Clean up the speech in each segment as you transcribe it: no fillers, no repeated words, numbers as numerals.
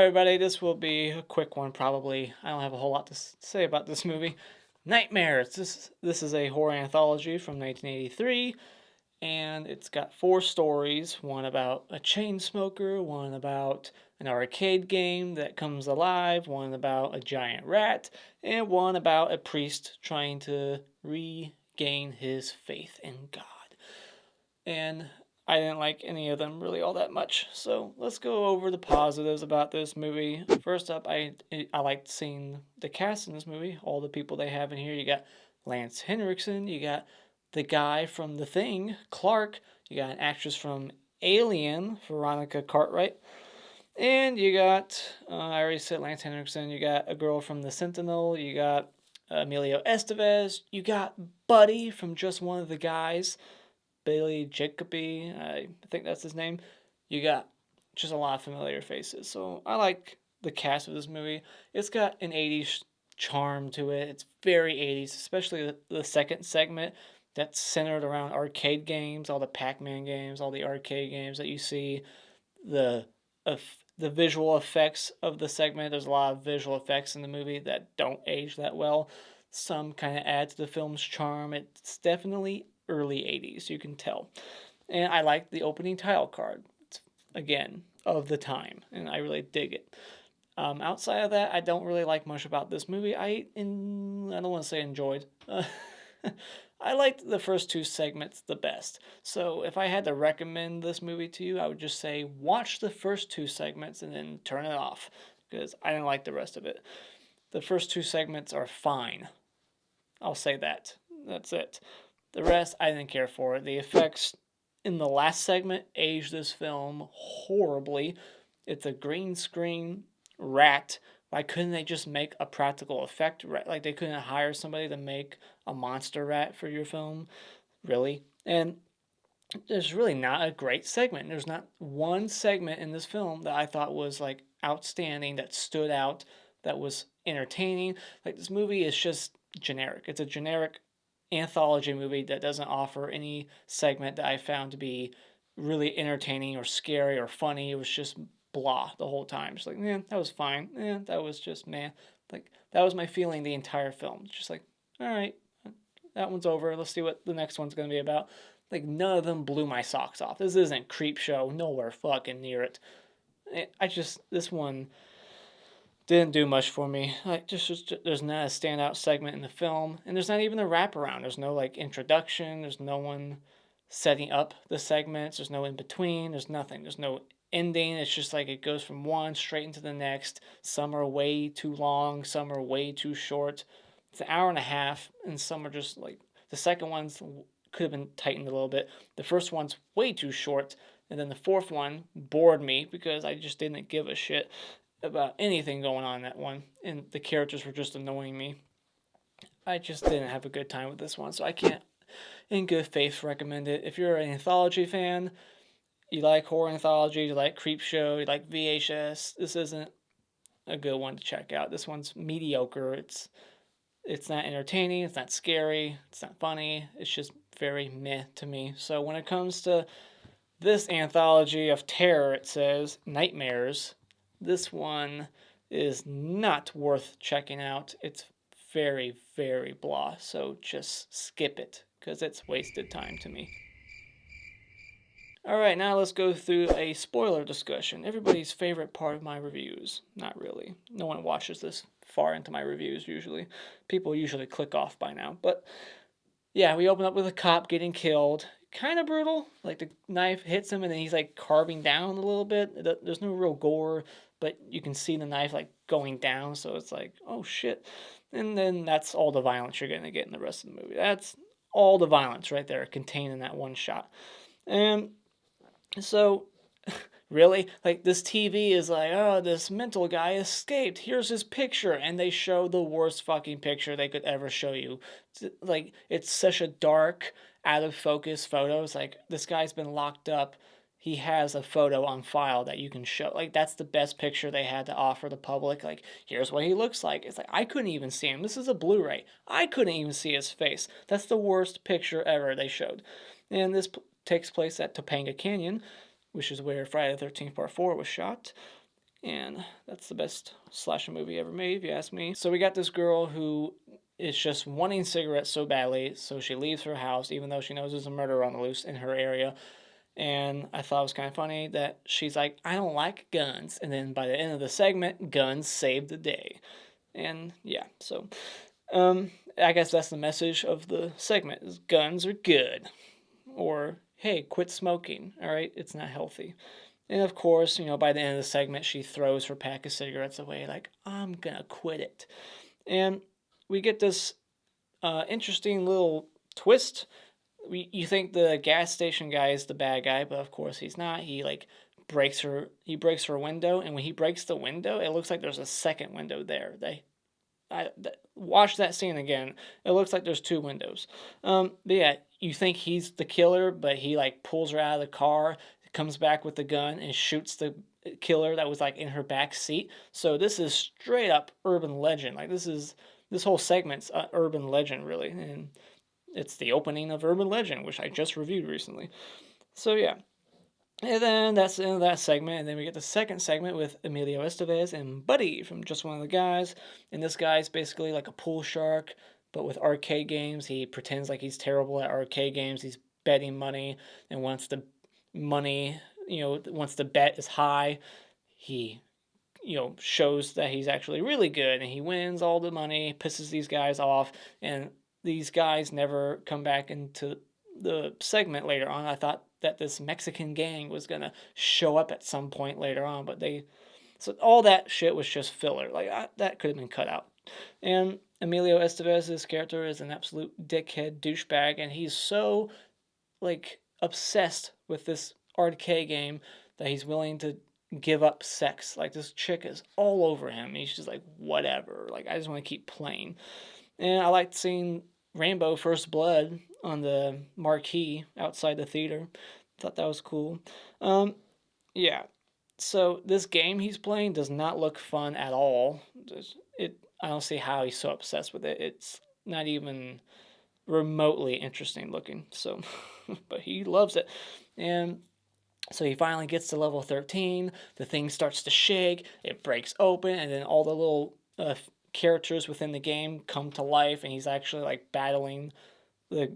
everybody, this will be a quick one probably. I don't have a whole lot to say about this movie. Nightmares. This is a horror anthology from 1983, and it's got 4 stories. One about a chain smoker, one about an arcade game that comes alive, one about a giant rat, and one about a priest trying to regain his faith in God. And I didn't like any of them really all that much. So let's go over the positives about this movie. First up, I liked seeing the cast in this movie. All the people they have in here. You got Lance Henriksen. You got the guy from The Thing, Clark. You got an actress from Alien, Veronica Cartwright. And you got, I already said Lance Henriksen. You got a girl from The Sentinel. You got Emilio Estevez. You got Buddy from Just One of the Guys. Bailey Jacoby, I think that's his name. You got just a lot of familiar faces. So I like the cast of this movie. It's got an 80s charm to it. It's very 80s, especially the second segment that's centered around arcade games, all the Pac-Man games, all the arcade games that you see. The the visual effects of the segment, there's a lot of visual effects in the movie that don't age that well. Some kind of add to the film's charm. It's definitely early 80s, you can tell. And I like the opening title card, it's, again, of the time, and I really dig it. Outside of that, I don't really like much about this movie. I don't want to say enjoyed. I liked the first 2 segments the best. So if I had to recommend this movie to you, I would just say watch the first 2 segments and then turn it off, because I didn't like the rest of it. The first 2 segments are fine. I'll say that. That's it. The rest, I didn't care for. The effects in the last segment aged this film horribly. It's a green screen rat. Why couldn't they just make a practical effect rat? Like, they couldn't hire somebody to make a monster rat for your film? Really? And there's really not a great segment. There's not one segment in this film that I thought was, like, outstanding, that stood out, that was entertaining. Like, this movie is just generic. It's a generic anthology movie that doesn't offer any segment that I found to be really entertaining or scary or funny. It was just blah the whole time. Just like, man, that was fine. That was just man. Like, that was my feeling the entire film. Just like, all right, that one's over. Let's see what the next one's gonna be about. Like, none of them blew my socks off. This isn't Creepshow. Nowhere fucking near it. This one didn't do much for me. Like, just there's not a standout segment in the film, and there's not even a wraparound. There's no, like, introduction. There's no one setting up the segments. There's no in between. There's nothing. There's no ending. It's just like it goes from one straight into the next. Some are way too long. Some are way too short. It's an hour and a half, and some are just like, the second one's could have been tightened a little bit. The first one's way too short, and then the fourth one bored me because I just didn't give a shit about anything going on in that one, and the characters were just annoying me. I just didn't have a good time with this one, so I can't, in good faith, recommend it. If you're an anthology fan, you like horror anthology, you like Creepshow, you like VHS, this isn't a good one to check out. This one's mediocre. It's not entertaining, it's not scary, it's not funny, it's just very meh to me. So when it comes to this anthology of terror, it says Nightmares, this one is not worth checking out. It's very, very blah, so just skip it, because it's wasted time to me. Alright, now let's go through a spoiler discussion. Everybody's favorite part of my reviews. Not really. No one watches this far into my reviews, usually. People usually click off by now. But, yeah, we open up with a cop getting killed. Kind of brutal. Like, the knife hits him and then he's, like, carving down a little bit. There's no real gore, but you can see the knife, like, going down, so it's like, oh shit. And then that's all the violence you're going to get in the rest of the movie. That's all the violence right there contained in that one shot. And so, really? Like, this TV is like, oh, this mental guy escaped. Here's his picture. And they show the worst fucking picture they could ever show you. Like, it's such a dark, out of focus photo. It's like, this guy's been locked up. He has a photo on file that you can show. Like, that's the best picture they had to offer the public. Like, here's what he looks like. It's like, I couldn't even see him. This is a Blu-ray. I couldn't even see his face. That's the worst picture ever they showed. And this takes place at Topanga Canyon, which is where Friday the 13th Part 4 was shot. and that's the best slasher movie ever made, if you ask me. So we got this girl who is just wanting cigarettes so badly, so she leaves her house, even though she knows there's a murderer on the loose in her area. And I thought it was kind of funny that she's like, I don't like guns. And then by the end of the segment, guns saved the day. And yeah, so I guess that's the message of the segment is guns are good. Or, hey, quit smoking, all right? It's not healthy. And of course, by the end of the segment, she throws her pack of cigarettes away like, I'm gonna quit it. And we get this interesting little twist. You think the gas station guy is the bad guy, but of course he's not. He breaks her window, and when he breaks the window, it looks like there's a second window there. Watch that scene again. It looks like there's two windows. But yeah, you think he's the killer, but he pulls her out of the car, comes back with the gun, and shoots the killer that was in her back seat. So this is straight up urban legend. This whole segment's urban legend, really, and it's the opening of Urban Legend, which I just reviewed recently. So yeah. And then that's the end of that segment, and then we get the second segment with Emilio Estevez and Buddy from Just One of the Guys. And this guy's basically like a pool shark, but with arcade games. He pretends like he's terrible at arcade games. He's betting money, and once the bet is high, he shows that he's actually really good, and he wins all the money, pisses these guys off, and these guys never come back into the segment later on. I thought that this Mexican gang was going to show up at some point later on, but so all that shit was just filler. That could have been cut out. And Emilio Estevez's character is an absolute dickhead douchebag, and he's so, obsessed with this arcade game that he's willing to give up sex. This chick is all over him. He's just whatever. I just want to keep playing. And I liked seeing Rainbow First Blood on the marquee outside the theater. Thought that was cool. Yeah. So this game he's playing does not look fun at all. I don't see how he's so obsessed with it. It's not even remotely interesting looking. So, but he loves it. And so he finally gets to level 13. The thing starts to shake. It breaks open, and then all the little characters within the game come to life, and he's actually battling the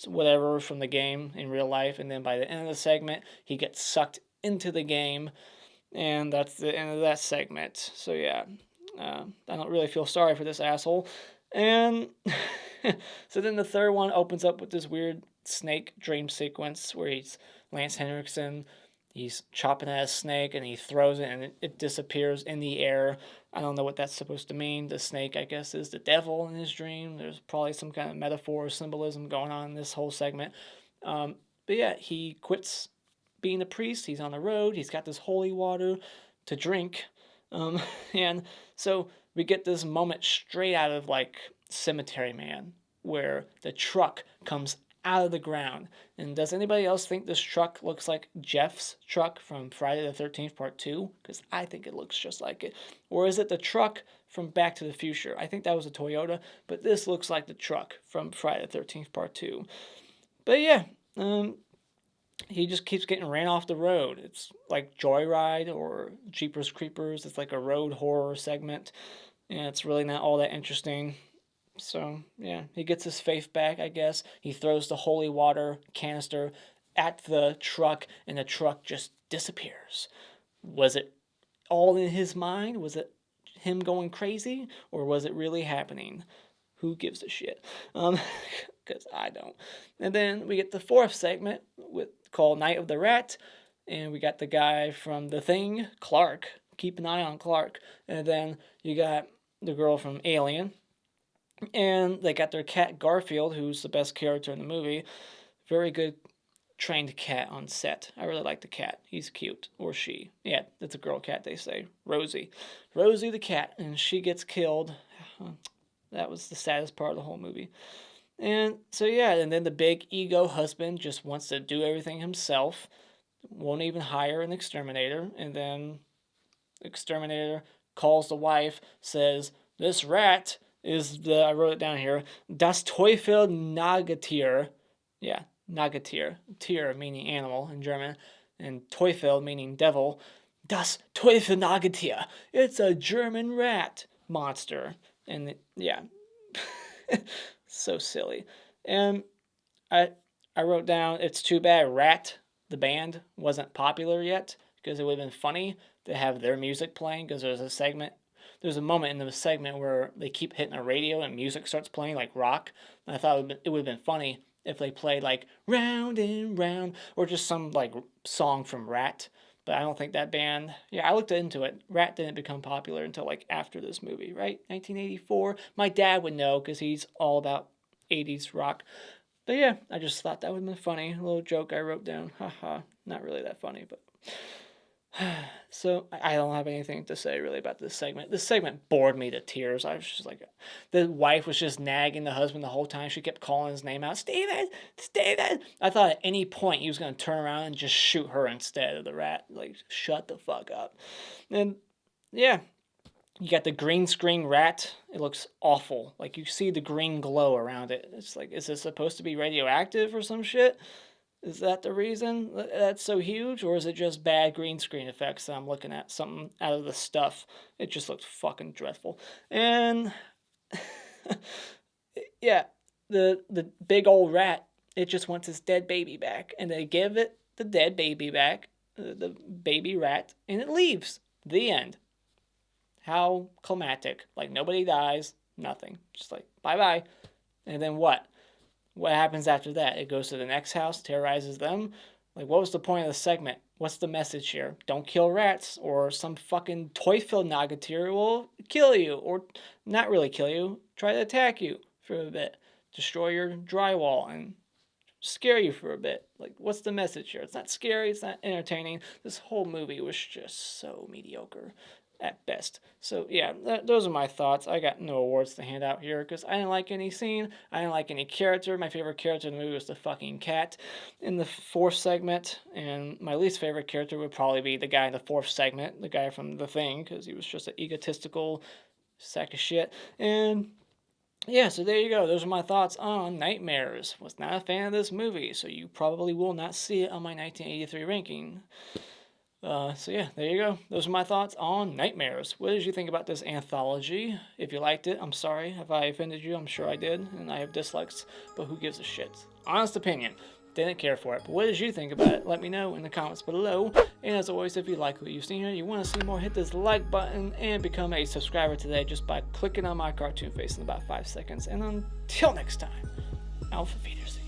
whatever from the game in real life. And then by the end of the segment, he gets sucked into the game, and that's the end of that segment. So yeah, I don't really feel sorry for this asshole. And so then the third one opens up with this weird snake dream sequence where he's Lance Henriksen. He's chopping at a snake, and he throws it, and it disappears in the air. I don't know what that's supposed to mean. The snake, I guess, is the devil in his dream. There's probably some kind of metaphor or symbolism going on in this whole segment. But yeah, he quits being a priest. He's on the road. He's got this holy water to drink. And so we get this moment straight out of Cemetery Man, where the truck comes out of the ground. And does anybody else think this truck looks like Jeff's truck from Friday the 13th Part 2? Because I think it looks just like it. Or is it the truck from Back to the Future? I think that was a Toyota, but this looks like the truck from Friday the 13th Part 2. But yeah, he just keeps getting ran off the road. It's like Joyride or Jeepers Creepers. It's like a road horror segment, and it's really not all that interesting. So, yeah, he gets his faith back, I guess. He throws the holy water canister at the truck, and the truck just disappears. Was it all in his mind? Was it him going crazy? Or was it really happening? Who gives a shit? Because I don't. And then we get the fourth segment called Night of the Rat. And we got the guy from The Thing, Clark. Keep an eye on Clark. And then you got the girl from Alien. And they got their cat Garfield, who's the best character in the movie. Very good trained cat on set. I really like the cat. He's cute. Or she. Yeah, it's a girl cat, they say. Rosie. Rosie the cat. And she gets killed. That was the saddest part of the whole movie. And so yeah, and then the big ego husband just wants to do everything himself. Won't even hire an exterminator. And then the exterminator calls the wife, says, this rat is I wrote it down here, Das Teufel Nagetier. Yeah, Nagetier. Tier meaning animal in German, and Teufel meaning devil. Das Teufelnagetier. It's a German rat monster. And yeah, so silly. And I wrote down, it's too bad Rat, the band, wasn't popular yet, because it would have been funny to have their music playing, because there's a moment in the segment where they keep hitting a radio and music starts playing like rock. And I thought it would have been funny if they played like Round and Round, or just some like song from Rat. But I don't think that band, yeah, I looked into it. Rat didn't become popular until like after this movie, right? 1984. My dad would know because he's all about 80s rock. But yeah, I just thought that would have been funny. A little joke I wrote down. Haha. Not really that funny, but. So I don't have anything to say really about this segment. This segment bored me to tears. I was just like, the wife was just nagging the husband the whole time. She kept calling his name out, Steven, Steven. I thought at any point he was going to turn around and just shoot her instead of the rat. Like, shut the fuck up. And yeah, you got the green screen rat. It looks awful. Like, you see the green glow around it. It's like, is it supposed to be radioactive or some shit? Is that the reason that's so huge? Or is it just bad green screen effects that I'm looking at? Something out of the stuff. It just looks fucking dreadful. And yeah, the big old rat, it just wants its dead baby back. And they give it the dead baby back, the baby rat, and it leaves. The end. How climactic. Like, nobody dies, nothing. Just like, bye-bye. And then what? What happens after that? It goes to the next house, terrorizes them. Like, what was the point of the segment? What's the message here? Don't kill rats, or some fucking Teufel-Nagetier will kill you, or not really kill you, try to attack you for a bit, destroy your drywall, and scare you for a bit. Like, what's the message here? It's not scary, it's not entertaining. This whole movie was just so mediocre at best. So yeah, those are my thoughts. I got no awards to hand out here because I didn't like any scene. I didn't like any character. My favorite character in the movie was the fucking cat in the fourth segment, and my least favorite character would probably be the guy in the fourth segment, the guy from The Thing, because he was just an egotistical sack of shit. And yeah, so there you go. Those are my thoughts on Nightmares. Was not a fan of this movie, so you probably will not see it on my 1983 ranking. So yeah, there you go. Those are my thoughts on Nightmares. What did you think about this anthology? If you liked it, I'm sorry. If I offended you, I'm sure I did, and I have dislikes, but who gives a shit? Honest opinion. Didn't care for it. But what did you think about it? Let me know in the comments below. And as always, if you like what you've seen here, you want to see more, hit this like button and become a subscriber today just by clicking on my cartoon face in about 5 seconds. And until next time, Auf Wiedersehen.